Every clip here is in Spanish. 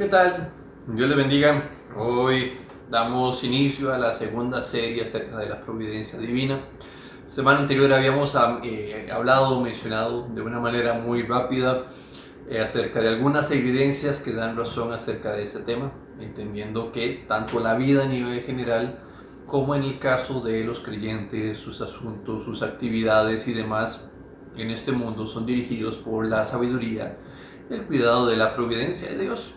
¿Qué tal? Dios les bendiga. Hoy damos inicio a la segunda serie acerca de la providencia divina. La semana anterior habíamos hablado, mencionado de una manera muy rápida acerca de algunas evidencias que dan razón acerca de este tema, entendiendo que tanto la vida a nivel general como en el caso de los creyentes, sus asuntos, sus actividades y demás en este mundo son dirigidos por la sabiduría y el cuidado de la providencia de Dios.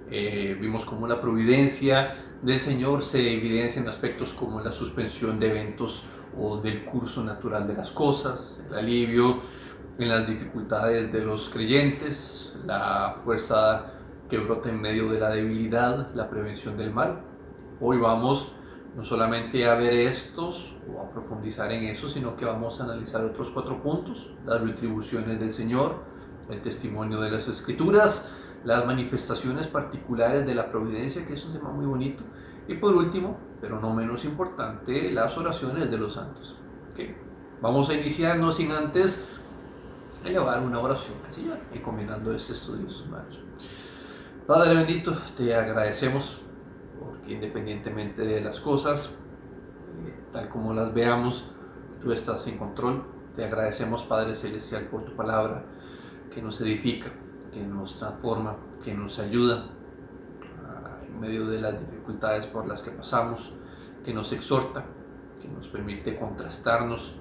Vimos cómo la providencia del Señor se evidencia en aspectos como la suspensión de eventos o del curso natural de las cosas, el alivio en las dificultades de los creyentes, la fuerza que brota en medio de la debilidad, la prevención del mal. Hoy vamos no solamente a ver estos o a profundizar en eso, sino que vamos a analizar otros 4 puntos: las retribuciones del Señor, el testimonio de las Escrituras, las manifestaciones particulares de la providencia, que es un tema muy bonito, y por último, pero no menos importante, las oraciones de los santos. ¿Okay? Vamos a iniciar no sin antes elevar una oración al Señor, encomendando este estudio en sus manos. Padre bendito, te agradecemos porque independientemente de las cosas, tal como las veamos, tú estás en control. Te agradecemos, Padre Celestial, por tu palabra que nos edifica, que nos transforma, que nos ayuda en medio de las dificultades por las que pasamos, que nos exhorta, que nos permite contrastarnos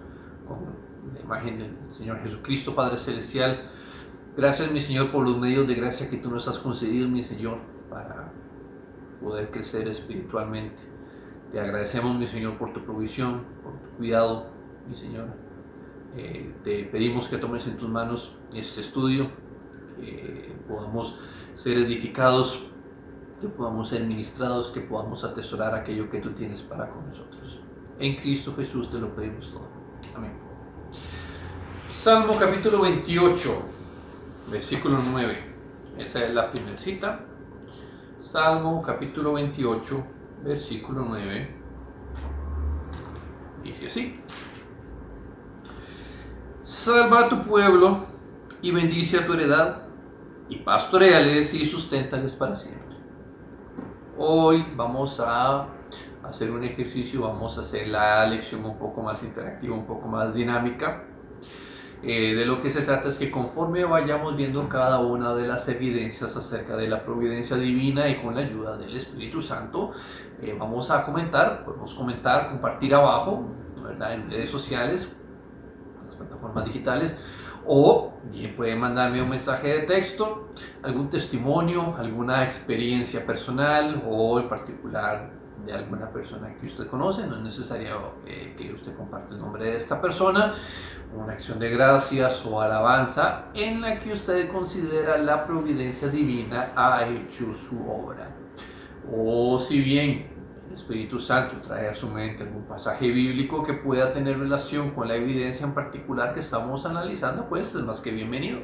con la imagen del Señor Jesucristo, Padre Celestial. Gracias, mi Señor, por los medios de gracia que tú nos has concedido, mi Señor, para poder crecer espiritualmente. Te agradecemos, mi Señor, por tu provisión, por tu cuidado, mi Señor. Te pedimos que tomes en tus manos este estudio, que podamos ser edificados, que podamos ser ministrados, que podamos atesorar aquello que tú tienes para con nosotros. En Cristo Jesús te lo pedimos todo. Amén. Salmo capítulo 28, versículo 9. Esa es la primera cita. Salmo capítulo 28, versículo 9. Dice así: Salva a tu pueblo y bendice a tu heredad, y pastoreales y susténtales para siempre. Hoy vamos a hacer un ejercicio, vamos a hacer la lección un poco más interactiva, un poco más dinámica. De lo que se trata es que conforme vayamos viendo cada una de las evidencias acerca de la providencia divina y con la ayuda del Espíritu Santo, vamos a comentar, podemos comentar, compartir abajo, ¿verdad?, en redes sociales, en las plataformas digitales, o bien pueden mandarme un mensaje de texto, algún testimonio, alguna experiencia personal o en particular de alguna persona que usted conoce. No es necesario que usted comparte el nombre de esta persona. Una acción de gracias o alabanza en la que usted considera la providencia divina ha hecho su obra. O si bien el Espíritu Santo trae a su mente algún pasaje bíblico que pueda tener relación con la evidencia en particular que estamos analizando, pues es más que bienvenido.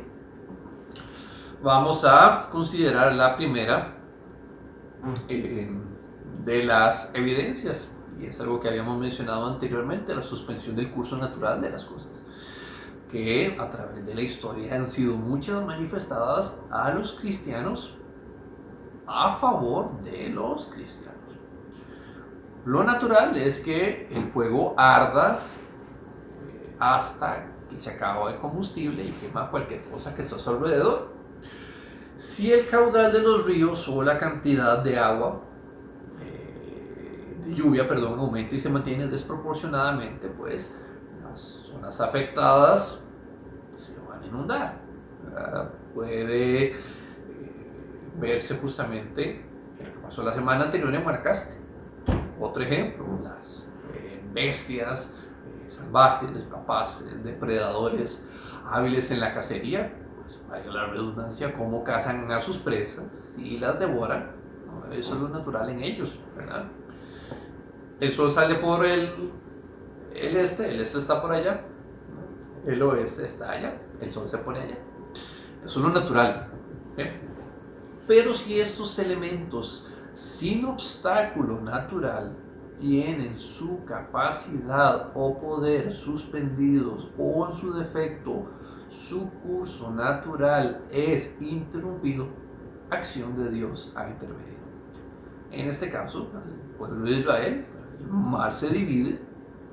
Vamos a considerar la primera de las evidencias, y es algo que habíamos mencionado anteriormente: la suspensión del curso natural de las cosas, que a través de la historia han sido muchas manifestadas a los cristianos a favor de los cristianos. Lo natural es que el fuego arda hasta que se acaba el combustible y quema cualquier cosa que está a su alrededor. Si el caudal de los ríos o la cantidad de agua, de lluvia, aumenta y se mantiene desproporcionadamente, pues las zonas afectadas se van a inundar. Puede verse justamente en lo que pasó la semana anterior en Guanacaste. Otro ejemplo: las bestias salvajes, rapaces, depredadores, hábiles en la cacería, pues vaya la redundancia, cómo cazan a sus presas y las devoran, ¿no? Eso es lo natural en ellos, ¿verdad? El sol sale por el este está por allá, el oeste está allá, el sol se pone allá. Eso es lo natural, ¿eh? Pero si estos elementos sin obstáculo natural tienen su capacidad o poder suspendidos, o en su defecto su curso natural es interrumpido, acción de Dios ha intervenido. En este caso, el pueblo de Israel, el mar se divide,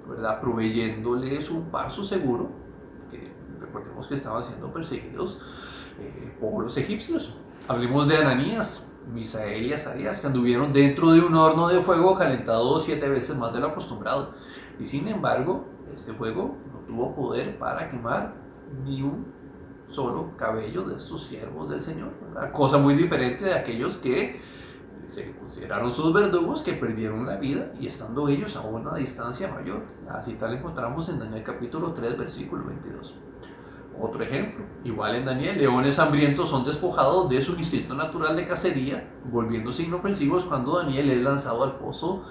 ¿verdad? Proveyéndoles un paso seguro, que recordemos que estaban siendo perseguidos por los egipcios. Hablemos de Ananías, Misael y Azarías, que anduvieron dentro de un horno de fuego calentado 7 veces más de lo acostumbrado. Y sin embargo, este fuego no tuvo poder para quemar ni un solo cabello de estos siervos del Señor, ¿verdad? Cosa muy diferente de aquellos que se consideraron sus verdugos, que perdieron la vida y estando ellos a una distancia mayor. Así tal encontramos en Daniel capítulo 3, versículo 22. Otro ejemplo, igual en Daniel, leones hambrientos son despojados de su instinto natural de cacería, volviéndose inofensivos cuando Daniel es lanzado al foso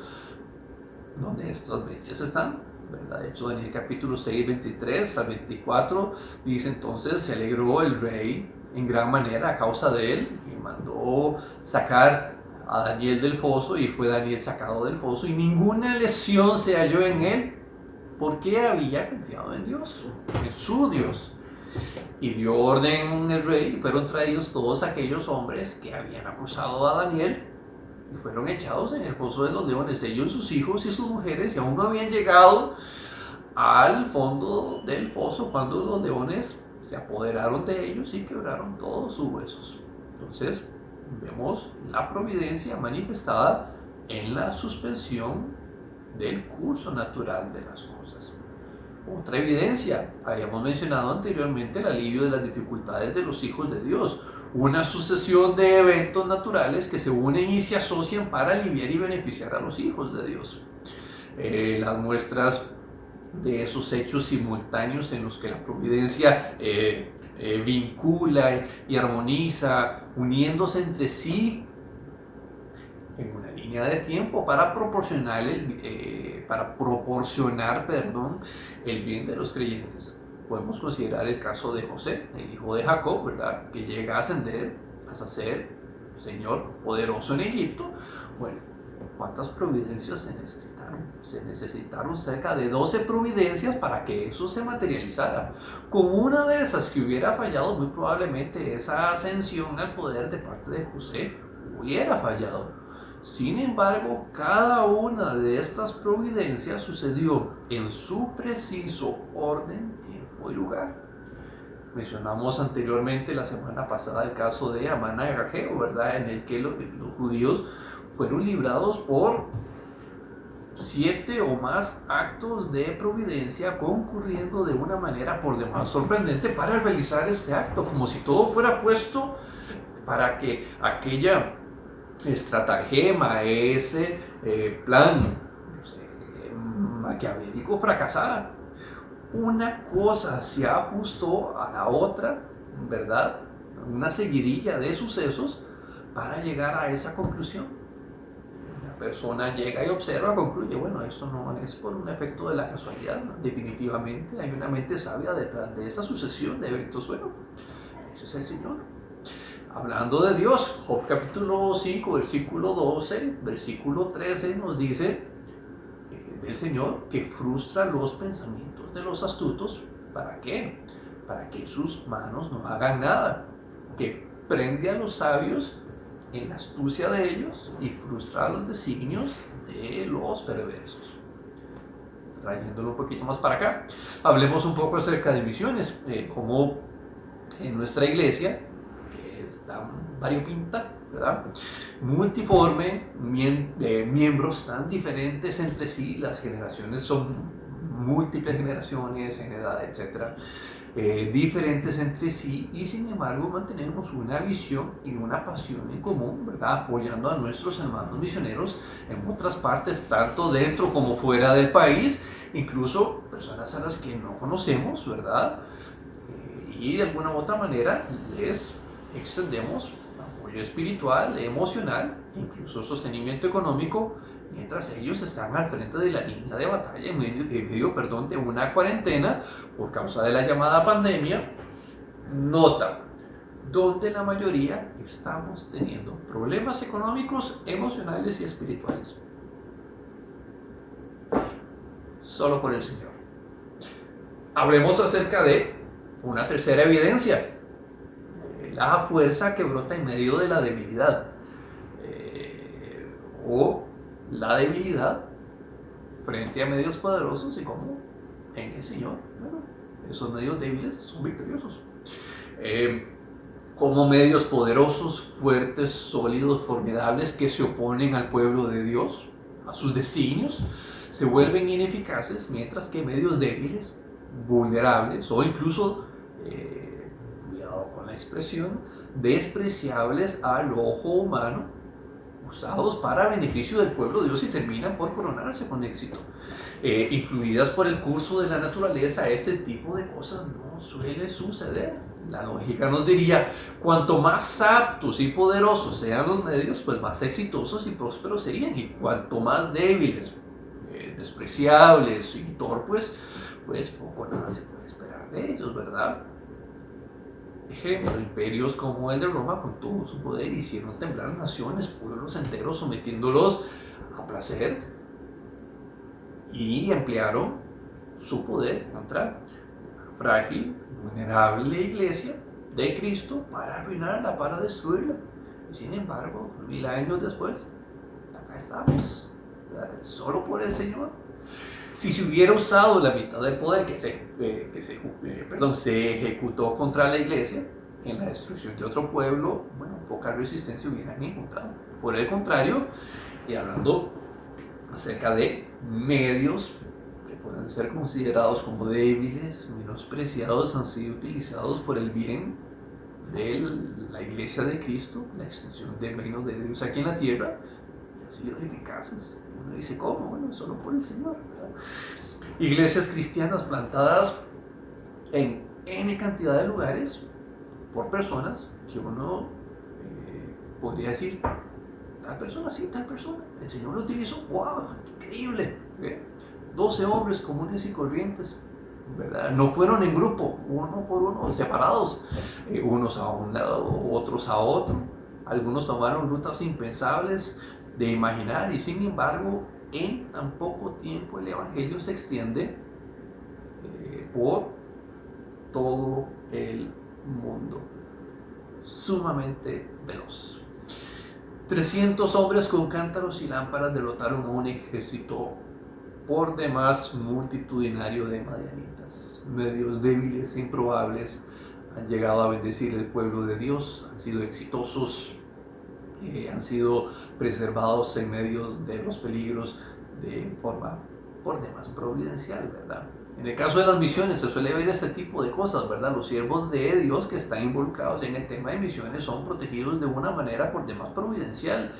donde estas bestias están, ¿verdad? De hecho, Daniel capítulo 6, 23 al 24 dice: entonces se alegró el rey en gran manera a causa de él y mandó sacar a Daniel del foso, y fue Daniel sacado del foso y ninguna lesión se halló en él, porque había confiado en Dios, en su Dios. Y dio orden el rey, y fueron traídos todos aquellos hombres que habían acusado a Daniel y fueron echados en el foso de los leones, ellos, sus hijos y sus mujeres, y aún no habían llegado al fondo del foso cuando los leones se apoderaron de ellos y quebraron todos sus huesos. Entonces vemos la providencia manifestada en la suspensión del curso natural de las cosas. Otra evidencia, habíamos mencionado anteriormente el alivio de las dificultades de los hijos de Dios, una sucesión de eventos naturales que se unen y se asocian para aliviar y beneficiar a los hijos de Dios. Las muestras de esos hechos simultáneos en los que la providencia vincula y armoniza, uniéndose entre sí en una línea de tiempo para proporcionar el bien de los creyentes. Podemos considerar el caso de José, el hijo de Jacob, ¿verdad? Que llega a ascender hasta ser señor poderoso en Egipto. Bueno, ¿cuántas providencias se necesitaron? Se necesitaron cerca de 12 providencias para que eso se materializara. Con una de esas que hubiera fallado, muy probablemente esa ascensión al poder de parte de José hubiera fallado. Sin embargo, cada una de estas providencias sucedió en su preciso orden, tiempo y lugar. Mencionamos anteriormente la semana pasada el caso de Amán Agageo, ¿verdad? En el que los judíos fueron librados por 7 o más actos de providencia concurriendo de una manera por demás sorprendente para realizar este acto, como si todo fuera puesto para que aquella estratagema, ese plan maquiavélico fracasara. Una cosa se ajustó a la otra, ¿verdad? Una seguidilla de sucesos para llegar a esa conclusión. Una persona llega y observa, concluye, bueno, esto no es por un efecto de la casualidad, ¿no? Definitivamente hay una mente sabia detrás de esa sucesión de eventos. Bueno, ese es el Señor. Hablando de Dios, Job capítulo 5, versículo 12, versículo 13 nos dice del Señor que frustra los pensamientos de los astutos. ¿Para qué? Para que sus manos no hagan nada, que prende a los sabios en la astucia de ellos y frustra los designios de los perversos. Trayéndolo un poquito más para acá, hablemos un poco acerca de misiones, como en nuestra iglesia, tan variopinta, ¿verdad? Multiforme, miembros tan diferentes entre sí, las generaciones son múltiples generaciones en edad, etcétera, diferentes entre sí, y sin embargo mantenemos una visión y una pasión en común, ¿verdad? Apoyando a nuestros hermanos misioneros en otras partes, tanto dentro como fuera del país, incluso personas a las que no conocemos, ¿verdad? Y de alguna u otra manera les extendemos apoyo espiritual, emocional, incluso sostenimiento económico, mientras ellos están al frente de la línea de batalla en medio de una cuarentena por causa de la llamada pandemia. Nota, donde la mayoría estamos teniendo problemas económicos, emocionales y espirituales. Solo por el Señor. Hablemos acerca de una tercera evidencia. la fuerza que brota en medio de la debilidad, o la debilidad frente a medios poderosos y cómo en el Señor, bueno, esos medios débiles son victoriosos. Como medios poderosos, fuertes, sólidos, formidables, que se oponen al pueblo de Dios, a sus designios, se vuelven ineficaces, mientras que medios débiles, vulnerables o incluso, cuidado con la expresión, despreciables al ojo humano, usados para beneficio del pueblo de Dios y terminan por coronarse con éxito. Influidas por el curso de la naturaleza, ese tipo de cosas no suele suceder. La lógica nos diría, cuanto más aptos y poderosos sean los medios, pues más exitosos y prósperos serían, y cuanto más débiles, despreciables y torpes, pues poco nada se puede esperar de ellos, ¿verdad? Ejemplo, imperios como el de Roma, con todo su poder, hicieron temblar naciones, pueblos enteros, sometiéndolos a placer, y emplearon su poder contra la frágil, vulnerable iglesia de Cristo para arruinarla, para destruirla. Y sin embargo, 1000 años después, acá estamos, solo por el Señor. Si se hubiera usado la mitad del poder que se ejecutó contra la iglesia en la destrucción de otro pueblo, bueno, poca resistencia hubieran encontrado. Por el contrario, y hablando acerca de medios que pueden ser considerados como débiles, menospreciados, han sido utilizados por el bien de la iglesia de Cristo, la extensión del reino de Dios aquí en la tierra, y han sido eficaces. Uno dice, ¿cómo? Bueno, solo por el Señor, ¿verdad? Iglesias cristianas plantadas en N cantidad de lugares por personas que uno podría decir, tal persona, sí, tal persona, el Señor lo utilizó, wow, increíble. 12 hombres comunes y corrientes, ¿verdad? No fueron en grupo, uno por uno, separados, unos a un lado, otros a otro. Algunos tomaron rutas impensables de imaginar, y sin embargo, en tan poco tiempo el Evangelio se extiende por todo el mundo, sumamente veloz. 300 hombres con cántaros y lámparas derrotaron a un ejército por demás multitudinario de madianitas. Medios débiles e improbables han llegado a bendecir el pueblo de Dios, han sido exitosos, han sido preservados en medio de los peligros de forma por demás providencial, ¿verdad? En el caso de las misiones se suele ver este tipo de cosas, ¿verdad? Los siervos de Dios que están involucrados en el tema de misiones son protegidos de una manera por demás providencial,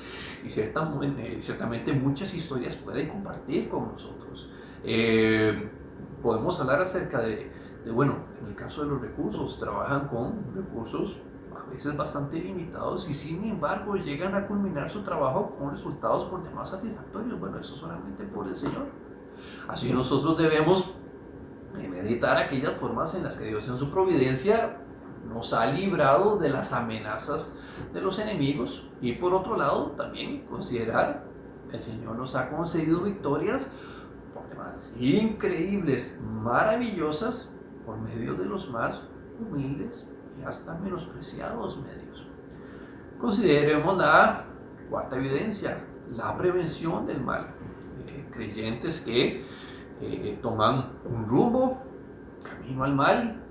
y ciertamente muchas historias pueden compartir con nosotros. Podemos hablar acerca bueno, en el caso de los recursos, trabajan con recursos a veces bastante limitados, y sin embargo llegan a culminar su trabajo con resultados por demás satisfactorios. Bueno, eso solamente por el Señor. Así nosotros debemos meditar aquellas formas en las que Dios en su providencia nos ha librado de las amenazas de los enemigos, y por otro lado también considerar que el Señor nos ha concedido victorias por demás increíbles, maravillosas, por medio de los más humildes y hasta menospreciados medios. Consideremos la cuarta evidencia, la prevención del mal. Creyentes que toman un rumbo, camino al mal.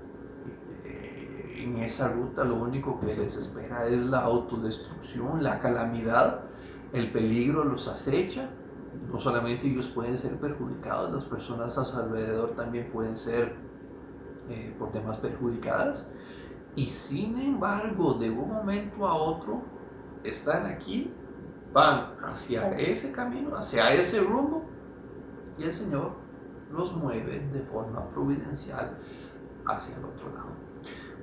En esa ruta lo único que les espera es la autodestrucción, la calamidad, el peligro los acecha. No solamente ellos pueden ser perjudicados, las personas a su alrededor también pueden ser por demás perjudicadas. Y sin embargo, de un momento a otro, están aquí, van hacia ese camino, hacia ese rumbo, y el Señor los mueve de forma providencial hacia el otro lado.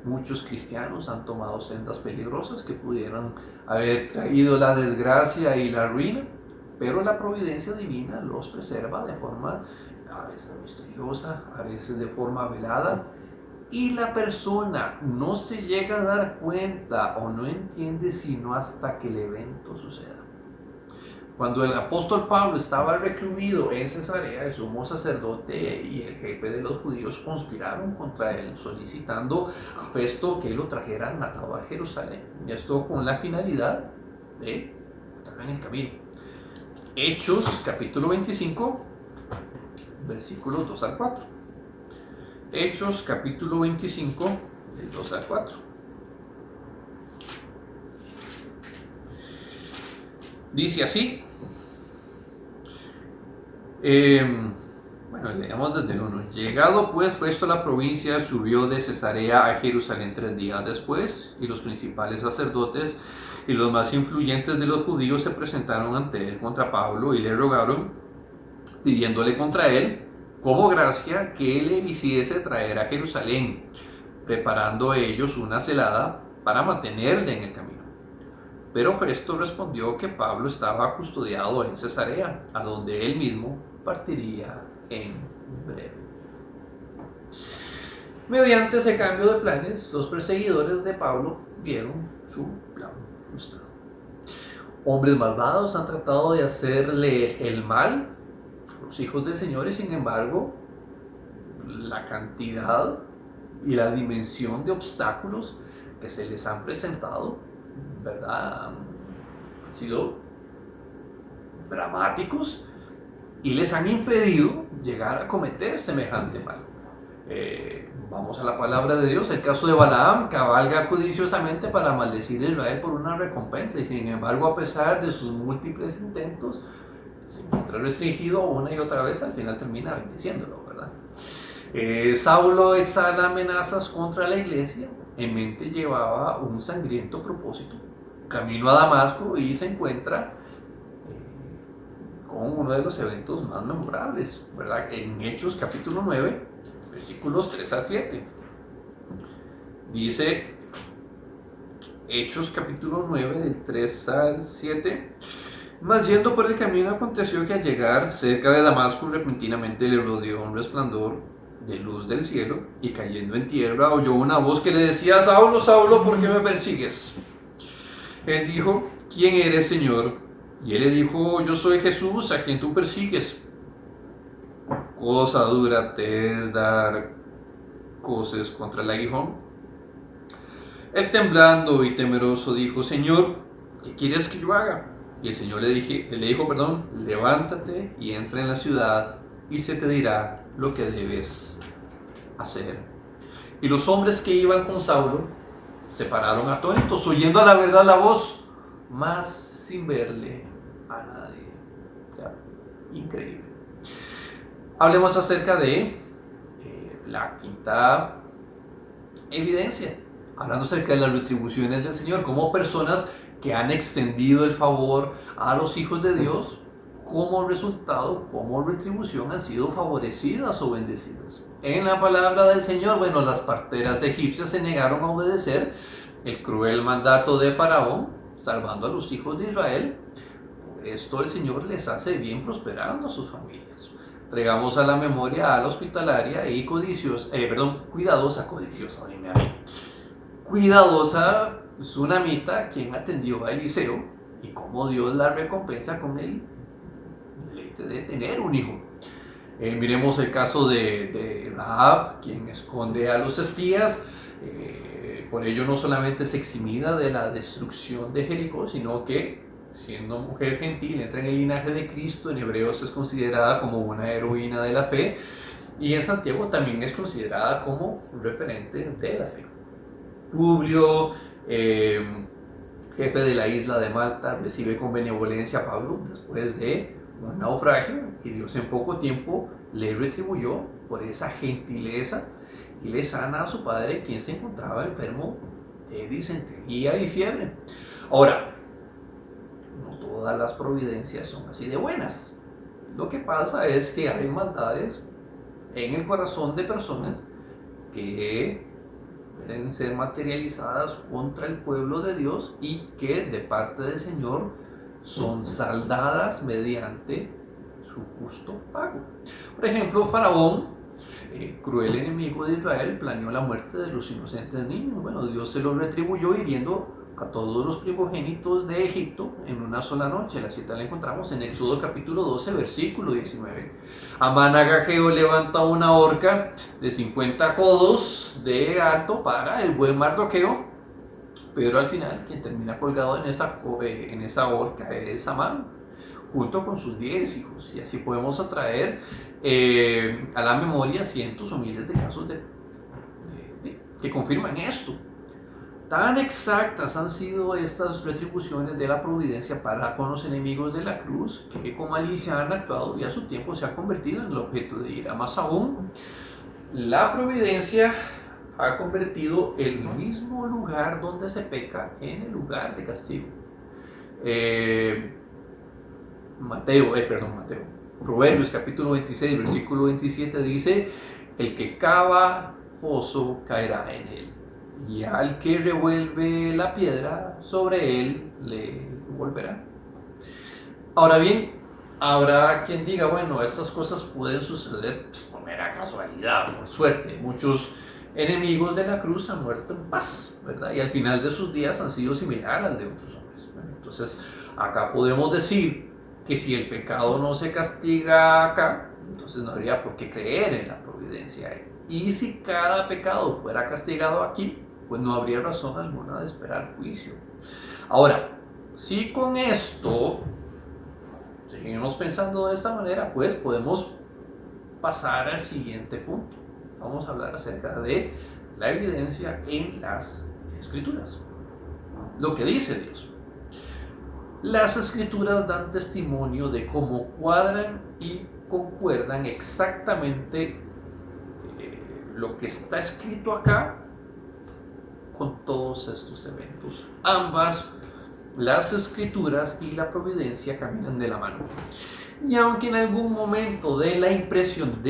Muchos cristianos han tomado sendas peligrosas que pudieran haber traído la desgracia y la ruina, pero la providencia divina los preserva de forma a veces misteriosa, a veces de forma velada, y la persona no se llega a dar cuenta o no entiende sino hasta que el evento suceda. Cuando el apóstol Pablo estaba recluido en Cesarea, el sumo sacerdote y el jefe de los judíos conspiraron contra él, solicitando a Festo que lo trajeran atado a Jerusalén. Y esto con la finalidad de matarlo en el camino. Hechos capítulo 25, versículos 2 al 4. Hechos capítulo 25, del 2 al 4. Dice así. Bueno, leamos desde el 1. Llegado pues Festo a la provincia, subió de Cesarea a Jerusalén 3 días después, y los principales sacerdotes y los más influyentes de los judíos se presentaron ante él contra Pablo y le rogaron, pidiéndole contra él, como gracia, que le hiciese traer a Jerusalén, preparando ellos una celada para mantenerle en el camino. Pero Festo respondió que Pablo estaba custodiado en Cesarea, a donde él mismo partiría en breve. Mediante ese cambio de planes, los perseguidores de Pablo vieron su plan frustrado. Hombres malvados han tratado de hacerle el mal a los hijos del Señor, y sin embargo, la cantidad y la dimensión de obstáculos que se les han presentado, ¿verdad?, han sido dramáticos y les han impedido llegar a cometer semejante mal. Vamos a la palabra de Dios. El caso de Balaam: cabalga codiciosamente para maldecir a Israel por una recompensa, y sin embargo, a pesar de sus múltiples intentos, se encuentra restringido una y otra vez. Al final termina bendiciéndolo, ¿verdad? Saulo exhala amenazas contra la iglesia. En mente llevaba un sangriento propósito, camino a Damasco, y se encuentra con uno de los eventos más memorables, ¿verdad? En Hechos capítulo 9, versículos 3 a 7. Dice Hechos capítulo 9, del 3 al 7. Mas yendo por el camino, aconteció que al llegar cerca de Damasco, repentinamente le rodeó un resplandor de luz del cielo, y cayendo en tierra oyó una voz que le decía: Saulo, Saulo, ¿por qué me persigues? Él dijo: ¿quién eres, Señor? Y él le dijo: yo soy Jesús, a quien tú persigues. Cosa dura te es dar coces contra el aguijón. Él, temblando y temeroso, dijo: Señor, ¿qué quieres que yo haga? Y el Señor le dijo, levántate y entra en la ciudad, y se te dirá lo que debes hacer. Y los hombres que iban con Saulo se pararon atónitos, oyendo a la verdad la voz, mas sin verle a nadie. O sea, increíble. Hablemos acerca de la quinta evidencia, hablando acerca de las retribuciones del Señor, como personas que han extendido el favor a los hijos de Dios, como resultado, como retribución, han sido favorecidas o bendecidas. En la palabra del Señor, bueno, las parteras egipcias se negaron a obedecer el cruel mandato de Faraón, salvando a los hijos de Israel. Por esto el Señor les hace bien prosperando a sus familias. Traigamos a la memoria a la hospitalaria y cuidadosa tsunamita, quien atendió a Eliseo, y cómo Dios la recompensa con el deleite de tener un hijo. Miremos el caso de Rahab, quien esconde a los espías. Por ello no solamente es eximida de la destrucción de Jericó, sino que, siendo mujer gentil, entra en el linaje de Cristo. En Hebreos es considerada como una heroína de la fe, y en Santiago también es considerada como un referente de la fe. Publio, jefe de la isla de Malta, recibe con benevolencia a Pablo después de un naufragio, y Dios en poco tiempo le retribuyó por esa gentileza y le sana a su padre, quien se encontraba enfermo de disentería y fiebre. Ahora, no todas las providencias son así de buenas. Lo que pasa es que hay maldades en el corazón de personas que deben ser materializadas contra el pueblo de Dios, y que de parte del Señor son saldadas mediante su justo pago. Por ejemplo, Faraón, cruel enemigo de Israel, planeó la muerte de los inocentes niños. Bueno, Dios se lo retribuyó hiriendo a todos los primogénitos de Egipto en una sola noche. La cita la encontramos en Éxodo capítulo 12, versículo 19. Amán agageo levanta una horca de 50 codos de alto para el buen Mardoqueo, pero al final quien termina colgado en esa horca es Amán, junto con sus 10 hijos. Y así podemos atraer a la memoria cientos o miles de casos que confirman esto. Tan exactas han sido estas retribuciones de la providencia para con los enemigos de la cruz, que con malicia han actuado y a su tiempo se ha convertido en el objeto de ira. Más aún, la providencia ha convertido el mismo lugar donde se peca en el lugar de castigo. Proverbios capítulo 26, versículo 27 dice: el que cava foso caerá en él, y al que revuelve la piedra sobre él le volverá. Ahora bien, habrá quien diga, bueno, estas cosas pueden suceder por mera casualidad, por suerte. Muchos enemigos de la cruz han muerto en paz, ¿verdad? Y al final de sus días han sido similar al de otros hombres. Bueno, entonces, acá podemos decir que si el pecado no se castiga acá, entonces no habría por qué creer en la providencia. Y si cada pecado fuera castigado aquí, pues no habría razón alguna de esperar juicio. Ahora, si con esto seguimos pensando de esta manera, pues podemos pasar al siguiente punto. Vamos a hablar acerca de la evidencia en las Escrituras. Lo que dice Dios. Las Escrituras dan testimonio de cómo cuadran y concuerdan exactamente lo que está escrito acá con todos estos eventos. Ambas, las Escrituras y la providencia, caminan de la mano. Y aunque en algún momento de la impresión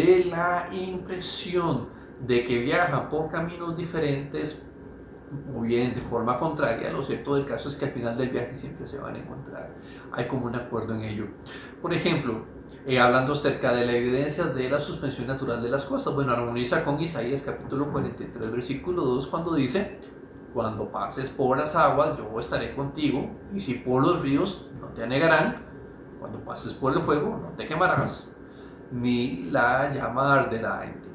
de que viajan por caminos diferentes o bien de forma contraria, lo cierto del caso es que al final del viaje siempre se van a encontrar. Hay como un acuerdo en ello. Por ejemplo, hablando acerca de la evidencia de la suspensión natural de las cosas, bueno, armoniza con Isaías capítulo 43, versículo 2, cuando dice: cuando pases por las aguas, yo estaré contigo, y si por los ríos, no te anegarán. Cuando pases por el fuego, no te quemarás, ni la llama arderá en ti.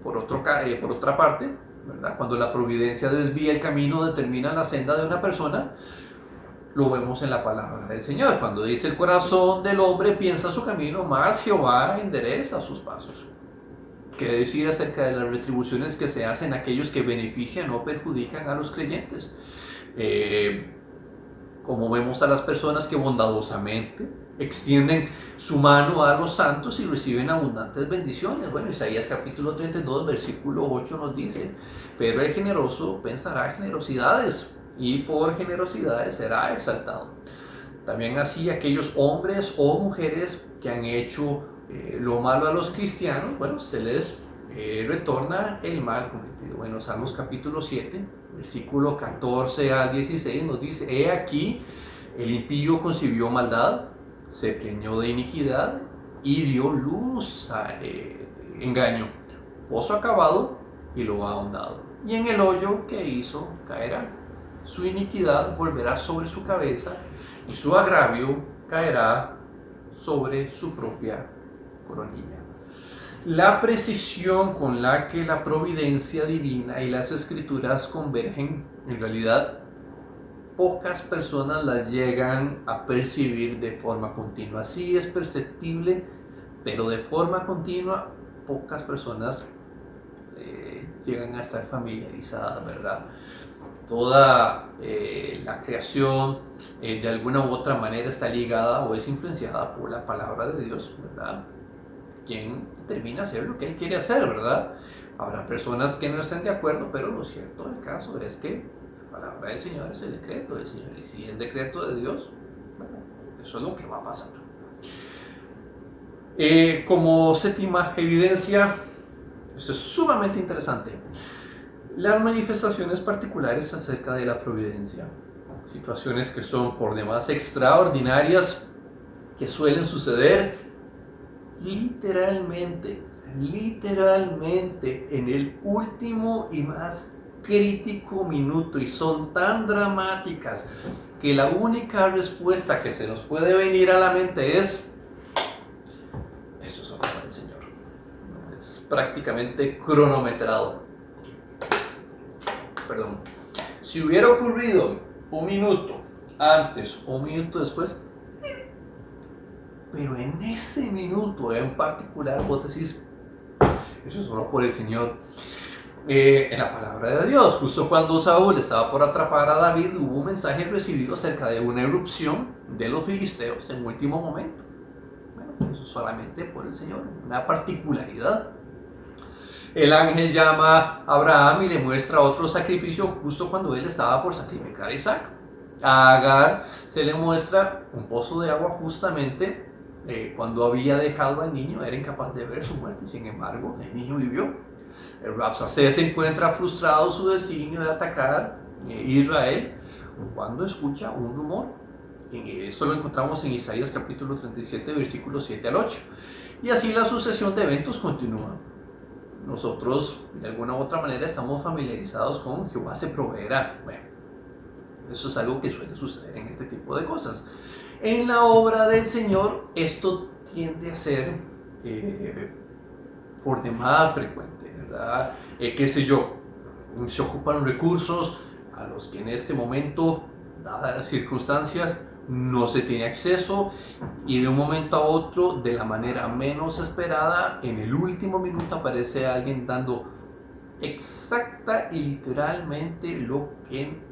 Por otra parte, ¿verdad? Cuando la providencia desvía el camino, determina la senda de una persona, lo vemos en la palabra del Señor. Cuando dice: el corazón del hombre piensa su camino, mas Jehová endereza sus pasos. ¿Qué decir acerca de las retribuciones que se hacen a aquellos que benefician o perjudican a los creyentes? Como vemos a las personas que bondadosamente extienden su mano a los santos y reciben abundantes bendiciones. Bueno, Isaías capítulo 32, versículo 8 nos dice: pero el generoso pensará generosidades, y por generosidades será exaltado. También así aquellos hombres o mujeres que han hecho lo malo a los cristianos, bueno, se les retorna el mal cometido. Bueno, Salmos capítulo 7, versículo 14 al 16 nos dice: he aquí, el impío concibió maldad, se preñó de iniquidad y dio luz a engaño. Pozo acabado y lo ha ahondado, y en el hoyo que hizo caerá. Su iniquidad volverá sobre su cabeza, y su agravio caerá sobre su propia coronilla. La precisión con la que la providencia divina y las Escrituras convergen, en realidad, pocas personas las llegan a percibir de forma continua. Sí es perceptible, pero de forma continua, pocas personas llegan a estar familiarizadas, ¿verdad? Toda la creación de alguna u otra manera está ligada o es influenciada por la palabra de Dios, ¿verdad? Quien determina hacer lo que Él quiere hacer, ¿verdad? Habrá personas que no estén de acuerdo, pero lo cierto del caso es que la palabra del Señor es el decreto del Señor, y si es el decreto de Dios, bueno, eso es lo que va a pasar. Como séptima evidencia, esto es sumamente interesante: las manifestaciones particulares acerca de la providencia. Situaciones que son por demás extraordinarias, que suelen suceder literalmente en el último y más crítico minuto y son tan dramáticas que la única respuesta que se nos puede venir a la mente es: eso es obra del Señor. Es prácticamente cronometrado. Perdón. Si hubiera ocurrido un minuto antes o un minuto después, pero en ese minuto en particular vos decís: eso es solo por el Señor. En la palabra de Dios, justo cuando Saúl estaba por atrapar a David, hubo un mensaje recibido acerca de una erupción de los filisteos en último momento. Bueno, eso solamente por el Señor, una particularidad. El ángel llama a Abraham y le muestra otro sacrificio justo cuando él estaba por sacrificar a Isaac. A Agar se le muestra un pozo de agua justamente cuando había dejado al niño, era incapaz de ver su muerte, sin embargo, el niño vivió. El Rabsacé se encuentra frustrado su destino de atacar Israel cuando escucha un rumor. Esto lo encontramos en Isaías capítulo 37, versículos 7 al 8. Y así la sucesión de eventos continúa. Nosotros, de alguna u otra manera, estamos familiarizados con Jehová se proveerá. Bueno, eso es algo que suele suceder en este tipo de cosas. En la obra del Señor, esto tiende a ser por demás frecuente, ¿verdad? Qué sé yo, se ocupan recursos a los que en este momento, dadas las circunstancias, no se tiene acceso, y de un momento a otro, de la manera menos esperada, en el último minuto aparece alguien dando exacta y literalmente lo que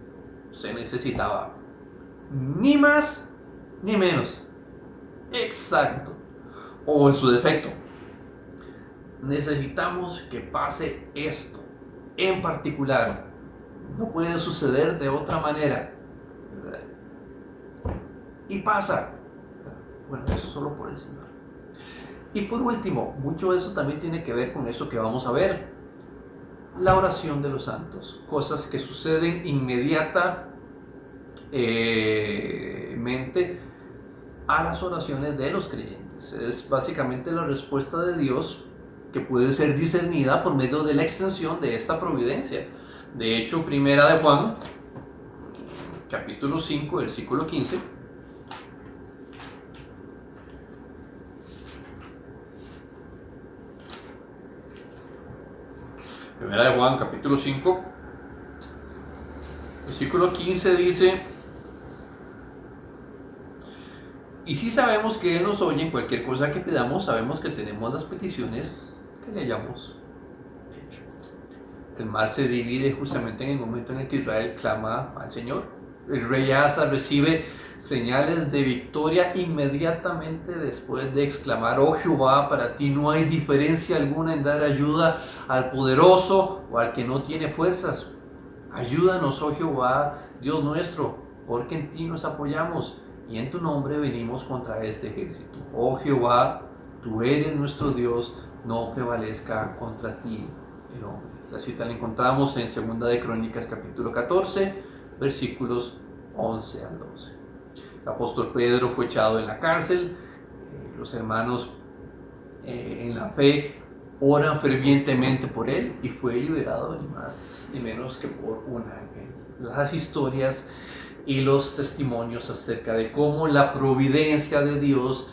se necesitaba, ni más ni menos, exacto, o en su defecto: necesitamos que pase esto en particular, no puede suceder de otra manera, y pasa. Bueno, eso solo por el Señor. Y por último, mucho de eso también tiene que ver con eso que vamos a ver: la oración de los santos, cosas que suceden inmediatamente a las oraciones de los creyentes. Es básicamente la respuesta de Dios que puede ser discernida por medio de la extensión de esta providencia. De hecho, primera de Juan, capítulo 5, versículo 15. Primera de Juan, capítulo 5, versículo 15 dice: y si sabemos que Él nos oye en cualquier cosa que pidamos, sabemos que tenemos las peticiones que le hayamos hecho. El mar se divide justamente en el momento en el que Israel clama al Señor. El rey Asa recibe señales de victoria inmediatamente después de exclamar: oh Jehová, para ti no hay diferencia alguna en dar ayuda al poderoso o al que no tiene fuerzas. Ayúdanos, oh Jehová, Dios nuestro, porque en ti nos apoyamos y en tu nombre venimos contra este ejército. Oh Jehová, tú eres nuestro Dios, no prevalezca contra ti el hombre. La cita la encontramos en 2 de Crónicas capítulo 14, versículos 11 al 12. El apóstol Pedro fue echado en la cárcel. Los hermanos en la fe oran fervientemente por él y fue liberado ni más ni menos que por un ángel. Las historias y los testimonios acerca de cómo la providencia de Dios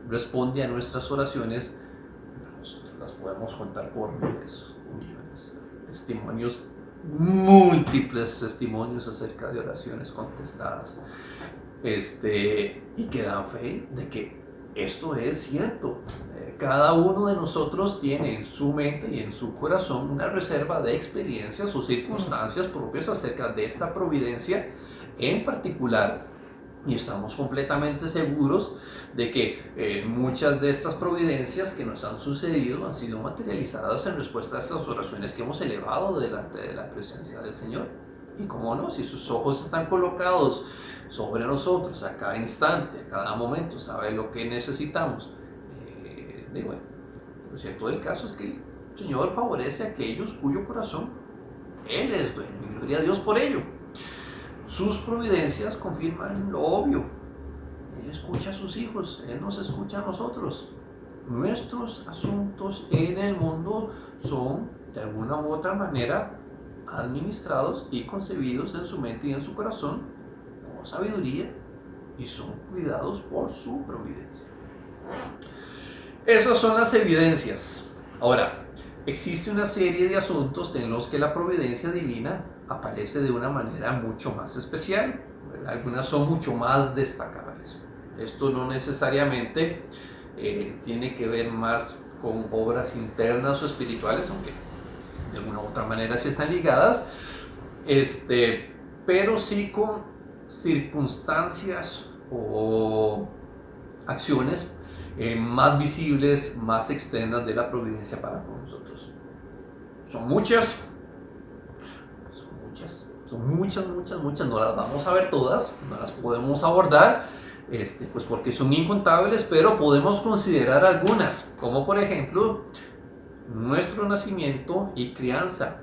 responde a nuestras oraciones, nosotros las podemos contar por miles o millones. Testimonios, múltiples testimonios acerca de oraciones contestadas, y que dan fe de que esto es cierto. Cada uno de nosotros tiene en su mente y en su corazón una reserva de experiencias o circunstancias propias acerca de esta providencia en particular, y estamos completamente seguros de que muchas de estas providencias que nos han sucedido han sido materializadas en respuesta a estas oraciones que hemos elevado delante de la presencia del Señor. Y cómo no, si sus ojos están colocados sobre nosotros a cada instante, a cada momento, sabe lo que necesitamos. Bueno, lo cierto del caso es que el Señor favorece a aquellos cuyo corazón Él es dueño, y gloria a Dios por ello. Sus providencias confirman lo obvio: Él escucha a sus hijos, Él nos escucha a nosotros. Nuestros asuntos en el mundo son, de alguna u otra manera, administrados y concebidos en su mente y en su corazón con sabiduría y son cuidados por su providencia. Esas son las evidencias. Ahora, existe una serie de asuntos en los que la providencia divina aparece de una manera mucho más especial. Algunas son mucho más destacables. Esto no necesariamente tiene que ver más con obras internas o espirituales, aunque de alguna u otra manera sí están ligadas, pero sí con circunstancias o acciones más visibles, más externas de la providencia para con nosotros. Son muchas, no las vamos a ver todas, no las podemos abordar, pues porque son incontables, pero podemos considerar algunas, como por ejemplo nuestro nacimiento y crianza,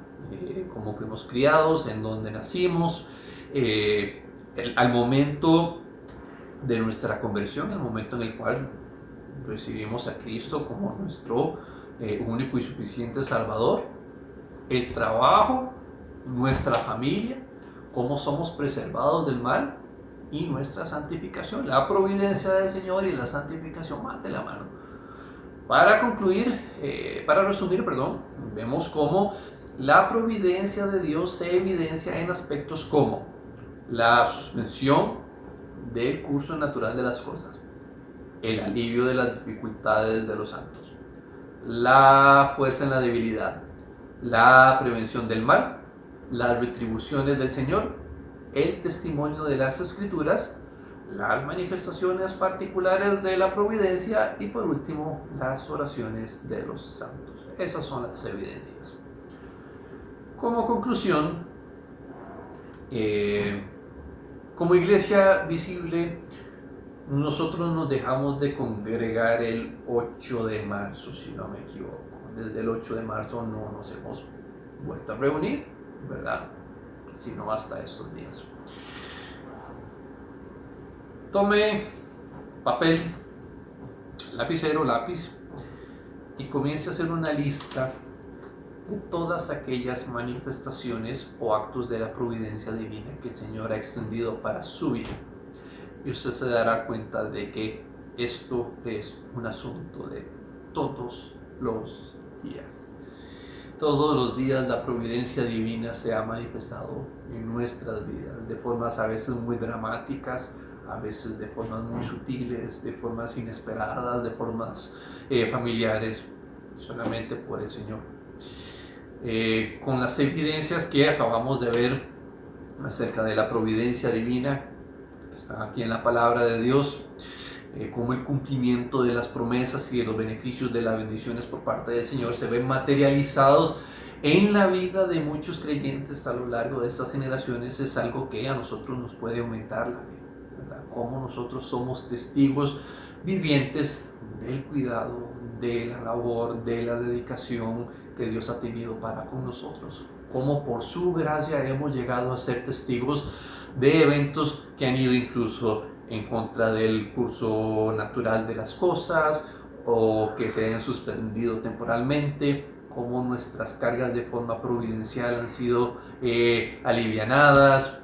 cómo fuimos criados, en dónde nacimos, al momento de nuestra conversión, el momento en el cual recibimos a Cristo como nuestro único y suficiente Salvador, el trabajo, nuestra familia, cómo somos preservados del mal y nuestra santificación. La providencia del Señor y la santificación van de la mano. Para resumir, vemos cómo la providencia de Dios se evidencia en aspectos como la suspensión del curso natural de las cosas, el alivio de las dificultades de los santos, la fuerza en la debilidad, la prevención del mal, las retribuciones del Señor, el testimonio de las Escrituras, las manifestaciones particulares de la providencia y por último las oraciones de los santos. Esas son las evidencias. Como conclusión, como iglesia visible, nosotros nos dejamos de congregar el 8 de marzo, si no me equivoco. Desde el 8 de marzo no nos hemos vuelto a reunir, ¿verdad? Sino hasta estos días. Tome papel, lapicero, lápiz y comience a hacer una lista de todas aquellas manifestaciones o actos de la providencia divina que el Señor ha extendido para su vida. Y usted se dará cuenta de que esto es un asunto de todos los días. Todos los días la providencia divina se ha manifestado en nuestras vidas de formas a veces muy dramáticas, a veces de formas muy sutiles, de formas inesperadas, de formas familiares, solamente por el Señor. Con las evidencias que acabamos de ver acerca de la providencia divina, que están aquí en la palabra de Dios, como el cumplimiento de las promesas y de los beneficios de las bendiciones por parte del Señor se ven materializados en la vida de muchos creyentes a lo largo de estas generaciones, es algo que a nosotros nos puede aumentar la fe, ¿verdad? Cómo nosotros somos testigos vivientes del cuidado, de la labor, de la dedicación que Dios ha tenido para con nosotros. Cómo por su gracia hemos llegado a ser testigos de eventos que han ido incluso en contra del curso natural de las cosas o que se hayan suspendido temporalmente, cómo nuestras cargas de forma providencial han sido alivianadas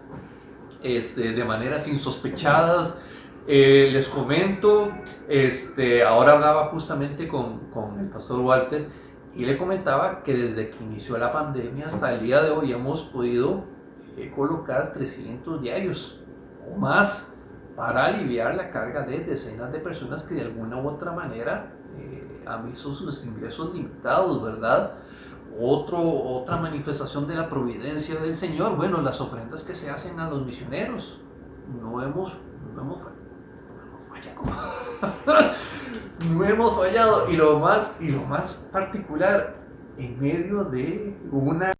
de maneras insospechadas. Les comento, ahora hablaba justamente con el pastor Walter y le comentaba que desde que inició la pandemia hasta el día de hoy hemos podido colocar 300 diarios o más para aliviar la carga de decenas de personas que de alguna u otra manera han visto sus ingresos limitados, ¿verdad? Otra manifestación de la providencia del Señor, bueno, las ofrendas que se hacen a los misioneros. No hemos fallado. Y lo más particular, en medio de una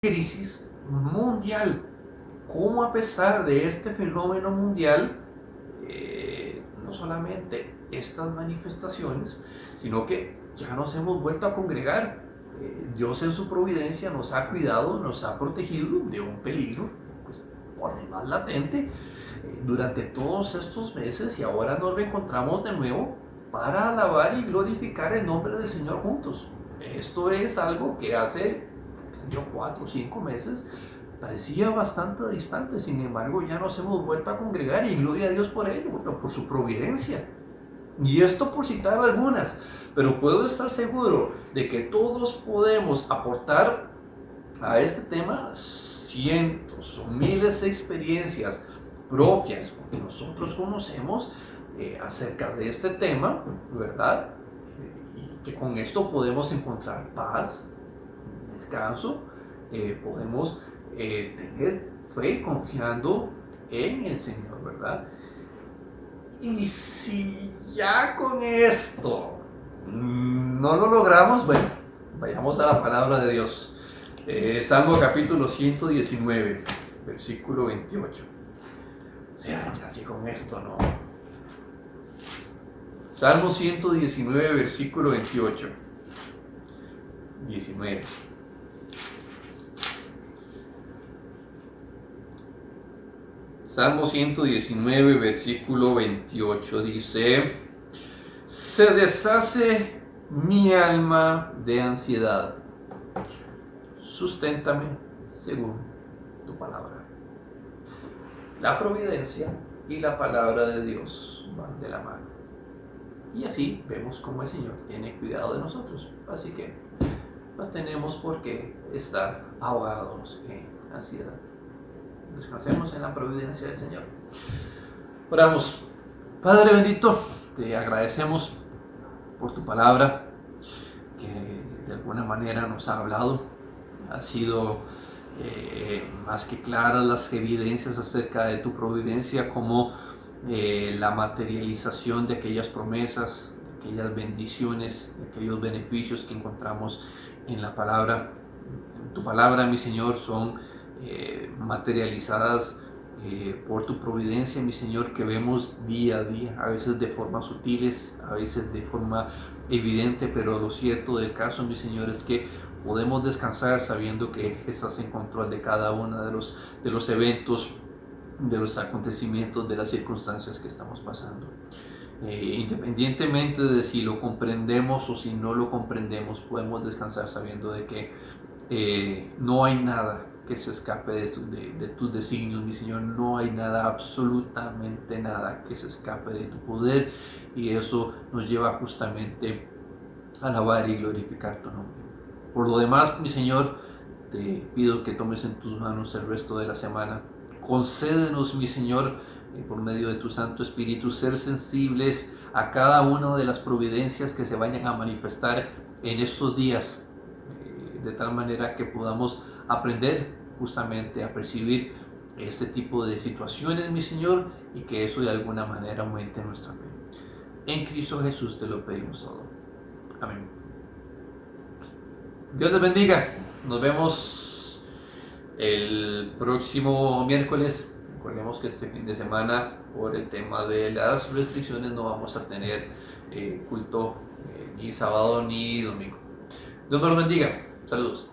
crisis mundial, cómo a pesar de este fenómeno mundial, no solamente estas manifestaciones, sino que ya nos hemos vuelto a congregar. Dios en su providencia nos ha cuidado, nos ha protegido de un peligro pues, por demás latente durante todos estos meses, y ahora nos reencontramos de nuevo para alabar y glorificar el nombre del Señor juntos. Esto es algo que hace tenido 4 o 5 meses, parecía bastante distante. Sin embargo, ya nos hemos vuelto a congregar y gloria a Dios por ello, por su providencia. Y esto por citar algunas, pero puedo estar seguro de que todos podemos aportar a este tema cientos o miles de experiencias propias que nosotros conocemos acerca de este tema, ¿verdad? Y que con esto podemos encontrar paz, descanso, podemos tener fe confiando en el Señor, ¿verdad? Y si ya con esto no lo logramos, bueno, vayamos a la palabra de Dios. Salmo capítulo 119, versículo 28. O sea, ya si con esto no. Salmo 119, versículo 28. 19. Salmo 119, versículo 28 dice: se deshace mi alma de ansiedad, susténtame según tu palabra. La providencia y la palabra de Dios van de la mano. Y así vemos cómo el Señor tiene cuidado de nosotros. Así que no tenemos por qué estar ahogados en ansiedad. Descansemos en la providencia del Señor. Oramos. Padre bendito, te agradecemos por tu palabra que de alguna manera nos ha hablado. Ha sido más que claras las evidencias acerca de tu providencia, como la materialización de aquellas promesas, de aquellas bendiciones, de aquellos beneficios que encontramos en la palabra. En tu palabra, mi Señor, son materializadas por tu providencia, mi Señor, que vemos día a día, a veces de forma sutiles, a veces de forma evidente, pero lo cierto del caso, mi Señor, es que podemos descansar sabiendo que estás en control de cada uno de los eventos, de los acontecimientos, de las circunstancias que estamos pasando. Independientemente de si lo comprendemos o si no lo comprendemos, podemos descansar sabiendo de que no hay nada que se escape de tus designios, mi Señor. No hay nada, absolutamente nada que se escape de tu poder, y eso nos lleva justamente a alabar y glorificar tu nombre. Por lo demás, mi Señor, te pido que tomes en tus manos el resto de la semana. Concédenos, mi Señor, por medio de tu Santo Espíritu, ser sensibles a cada una de las providencias que se vayan a manifestar en estos días, de tal manera que podamos aprender justamente a percibir este tipo de situaciones, mi Señor, y que eso de alguna manera aumente nuestra fe. En Cristo Jesús te lo pedimos todo. Amén. Dios les bendiga. Nos vemos el próximo miércoles. Recordemos que este fin de semana, por el tema de las restricciones, no vamos a tener culto ni sábado ni domingo. Dios me lo bendiga. Saludos.